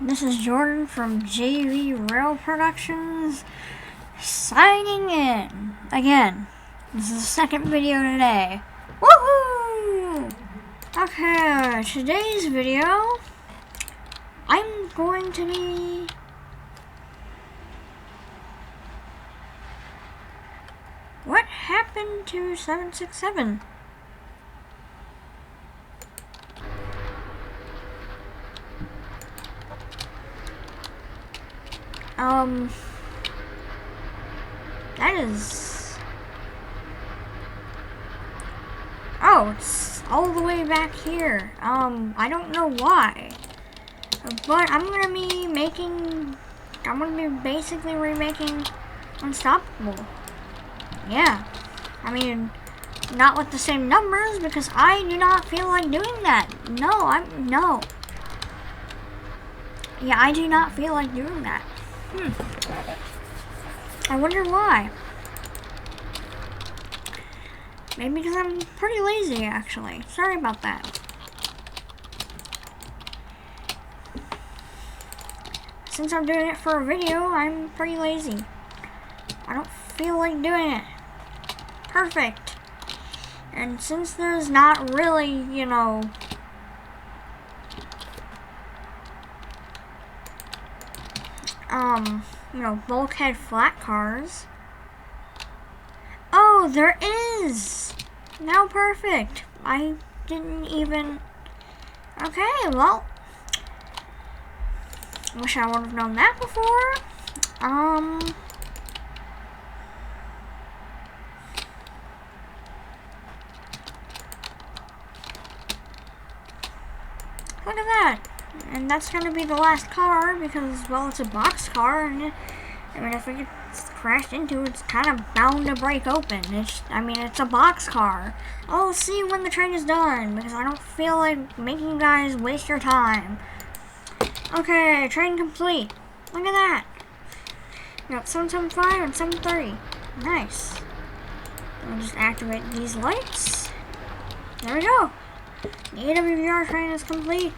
This is Jordan from JV Rail Productions, signing in again. This is the second video today. Woohoo! Okay, today's video, I'm going to be what happened to 767? That is... Oh, it's all the way back here. I don't know why. But I'm gonna be basically remaking Unstoppable. Yeah. I mean, not with the same numbers, because I do not feel like doing that. No. Yeah, I do not feel like doing that. I wonder why. Maybe because I'm pretty lazy, actually. Sorry about that. Since I'm doing it for a video, I'm pretty lazy. I don't feel like doing it. Perfect. And since there's not really, you know, bulkhead flat cars. Oh, there is! Now perfect. I didn't even... Okay, well... Wish I would have known that before. Look at that. And that's gonna be the last car because, well, it's a box car, and I mean, if it gets crashed into, it's kind of bound to break open. It's a box car. I'll see when the train is done because I don't feel like making you guys waste your time. Okay, train complete. Look at that. We got 775 and 730. Nice. I'll just activate these lights. There we go. The AWR train is complete.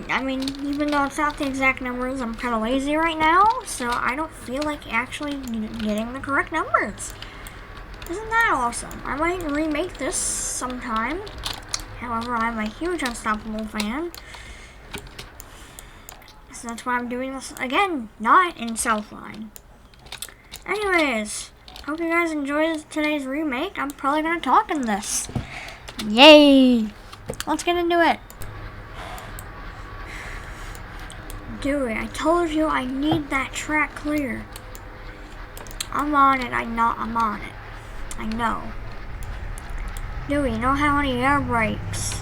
I mean, even though it's not the exact numbers, I'm kind of lazy right now, so I don't feel like actually getting the correct numbers. Isn't that awesome? I might remake this sometime. However, I'm a huge Unstoppable fan. So that's why I'm doing this again, not in Southline. Anyways, hope you guys enjoyed today's remake. I'm probably going to talk in this. Yay! Let's get into it. Do it. I told you I need that track clear. I'm on it. I'm on it. I know. Do we know how many air brakes?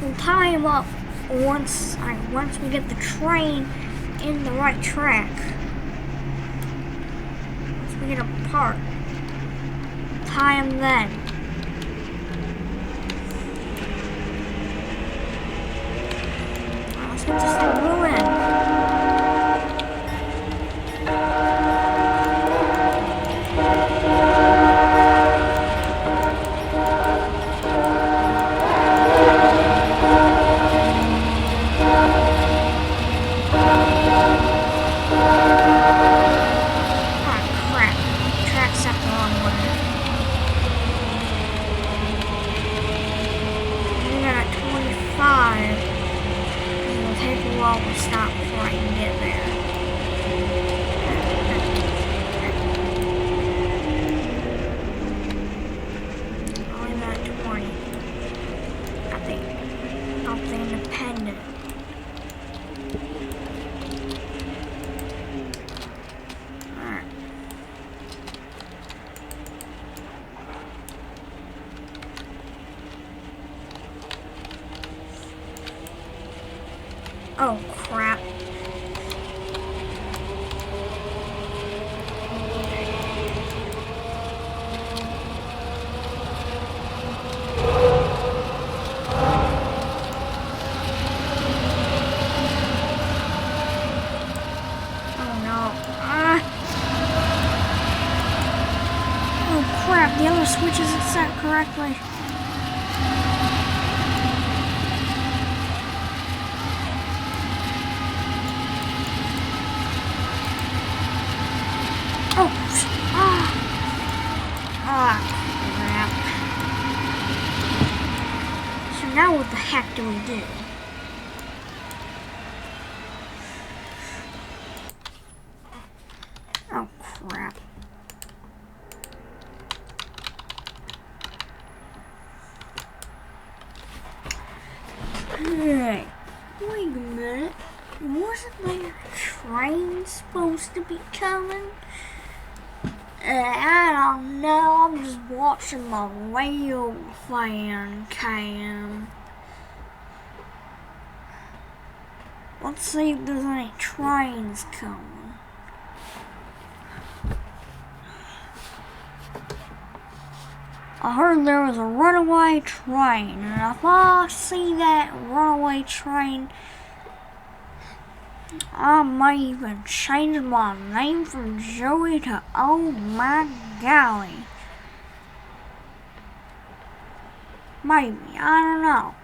We'll tie him up once we get the train in the right track. Once we get a part. Tie him then. Let's get this thing moving. We'll stop before I can get there. Only about 20. Got the independent. Alright. Oh, crap. Oh, no. Oh, crap. The other switch isn't set correctly. Now what the heck do we do? Oh, crap. Hey, wait a minute. Wasn't there a train supposed to be coming? I don't know. I'm just watching my real fan cam. Let's see if there's any trains coming. I heard there was a runaway train, and if I see that runaway train, I may even change my name from Joey to Oh My Golly. Maybe, I don't know.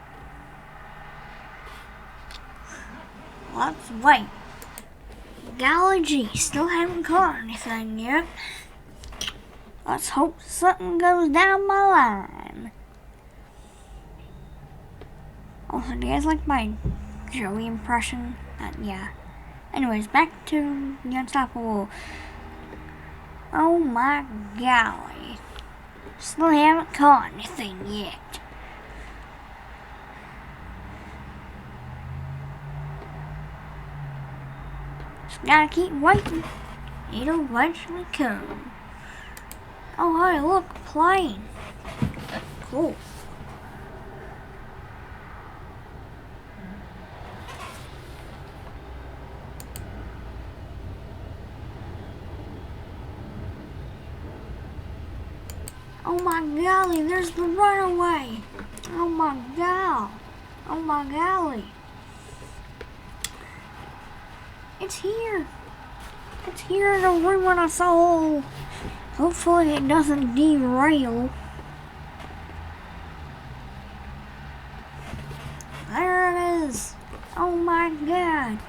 Let's wait. Golly gee, still haven't caught anything yet. Let's hope something goes down my line. Also, do you guys like my Joey impression? Yeah. Anyways, back to the Unstoppable. Oh my golly. Still haven't caught anything yet. Just gotta keep waiting. It'll eventually come. Oh hey, look, a plane. Cool. Oh my golly, there's the runaway. Oh my god. Oh my golly. It's here. It's here in the ruin us all. Hopefully it doesn't derail. There it is. Oh my god.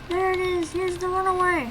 There it is. Here's the runaway.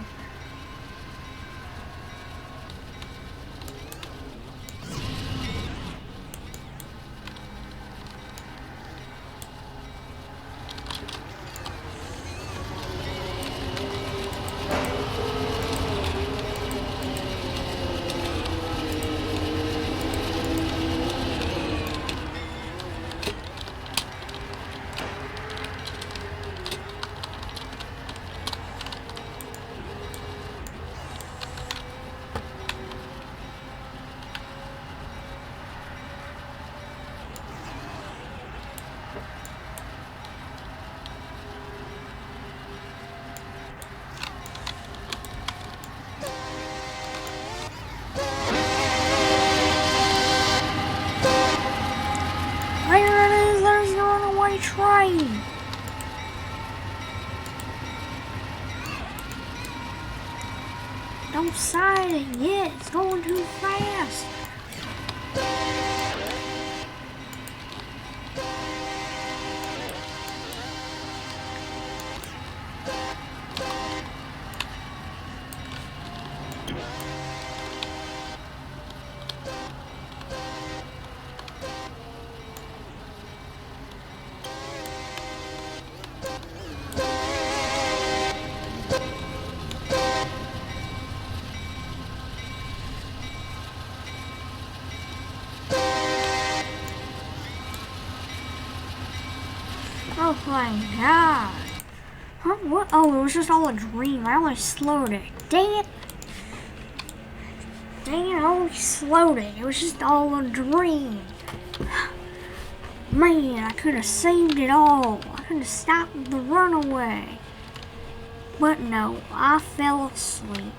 Train. Don't side it yet. It's going too fast. Oh my god. Huh? What? Oh, it was just all a dream. I only slowed it. Dang it. Dang it, I only slowed it. It was just all a dream. Man, I could have saved it all. I could have stopped the runaway. But no, I fell asleep.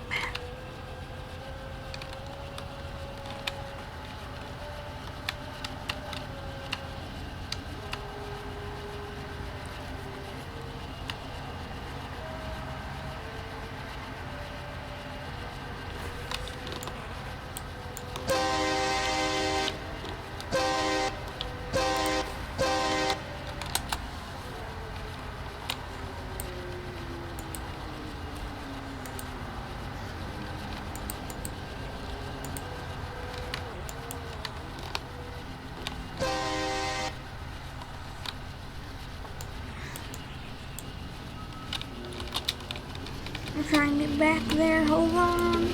back there. Hold on.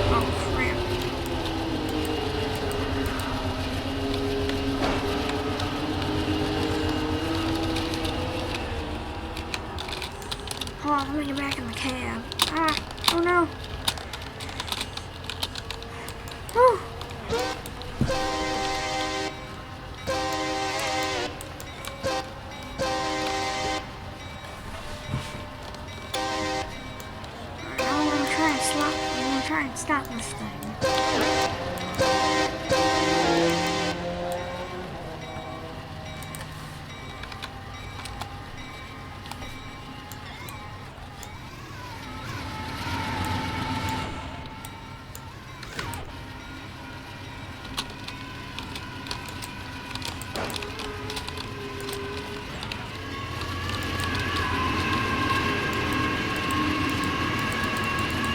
Oh, crap. Hold on, let me get back in the cab. Ah, oh no. Whew. Try and stop this thing.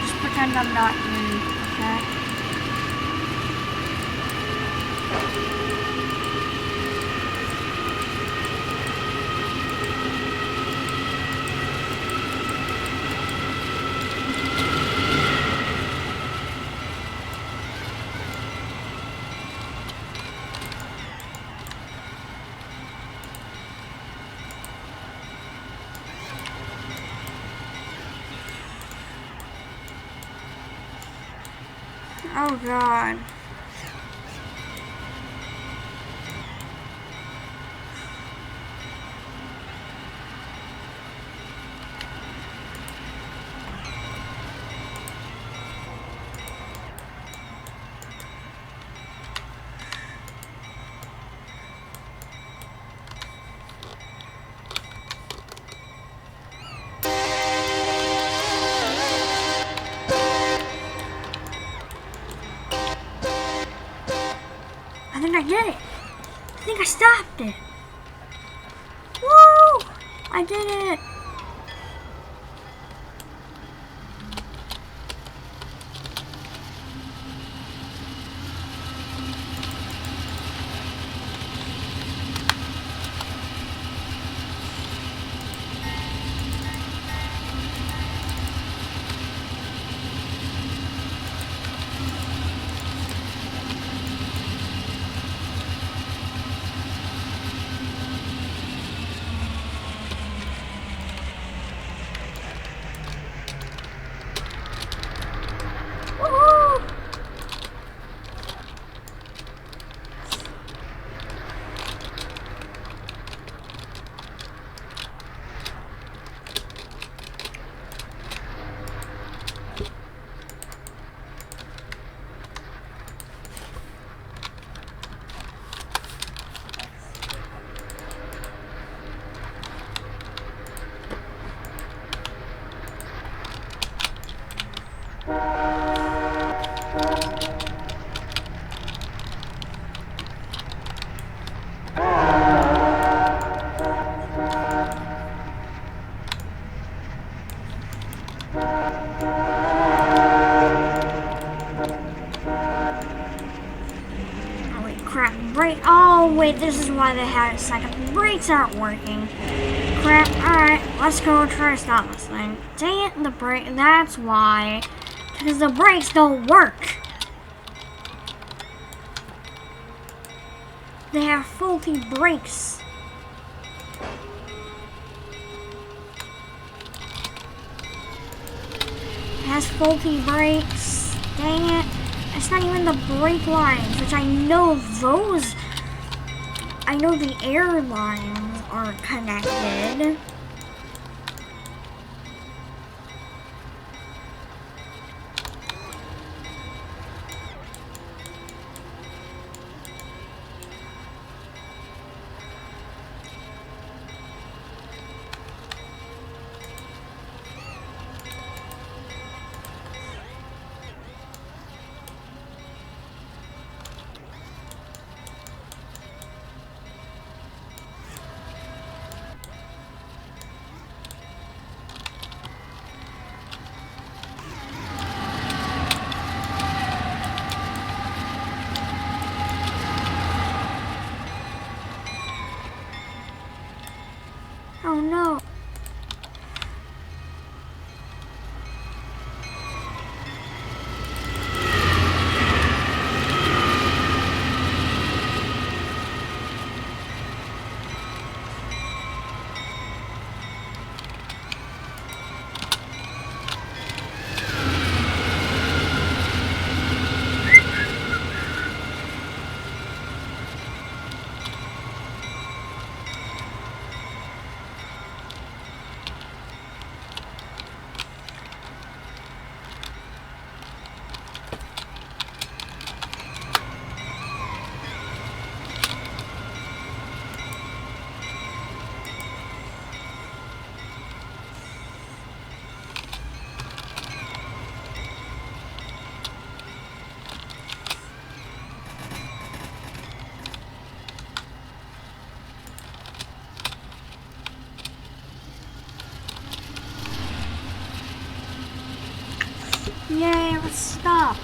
Just pretend I'm not you, okay? Oh God. I think I did it. I think I stopped it. Woo! I did it. Oh wait, this is why they had a second. The brakes aren't working. Crap. Alright, let's go try to stop this thing. Dang it, the brake. That's why. Because the brakes don't work. They have faulty brakes. It has faulty brakes. Dang it. It's not even the brake lines, which I know those. I know the air lines are connected. Yay, let's stop.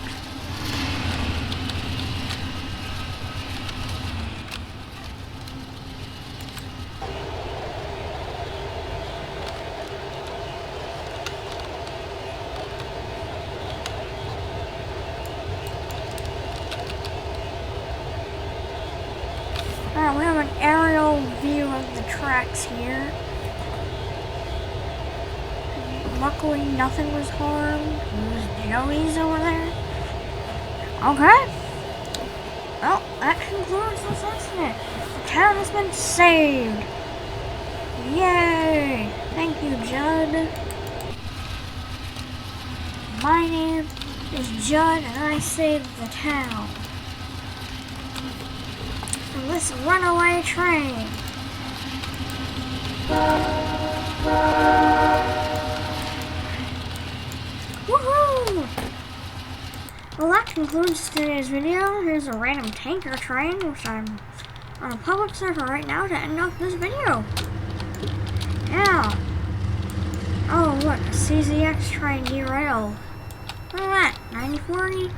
Alright, we have an aerial view of the tracks here. Luckily, nothing was harmed. There's Joey's over there. Okay. Well, that concludes this incident. The town has been saved. Yay! Thank you, Judd. My name is Judd, and I saved the town from this runaway train. Woohoo! Well, that concludes today's video. Here's a random tanker train, which I'm on a public server right now to end off this video. Yeah. Oh, look, a CZX train derailed. Look at that, 9040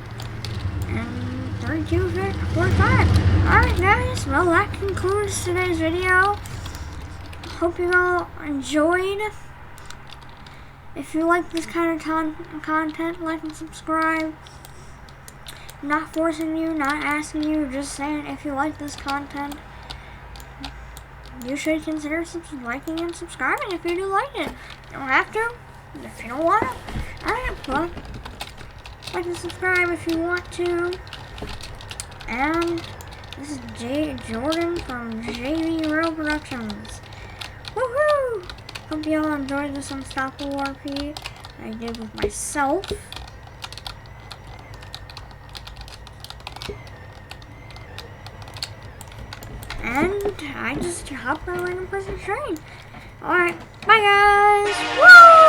and 3245. Alright guys, well that concludes today's video. Hope you all enjoyed. If you like this kind of content, like and subscribe. I'm not forcing you, not asking you, just saying if you like this content, you should consider liking and subscribing if you do like it. You don't have to, if you don't want to. Alright, well, like and subscribe if you want to. And this is Jordan from JV Real Productions. Woohoo! Hope you all enjoyed this Unstoppable RP I did with myself. And I just hopped on a random person's train. Alright, bye guys! Woo!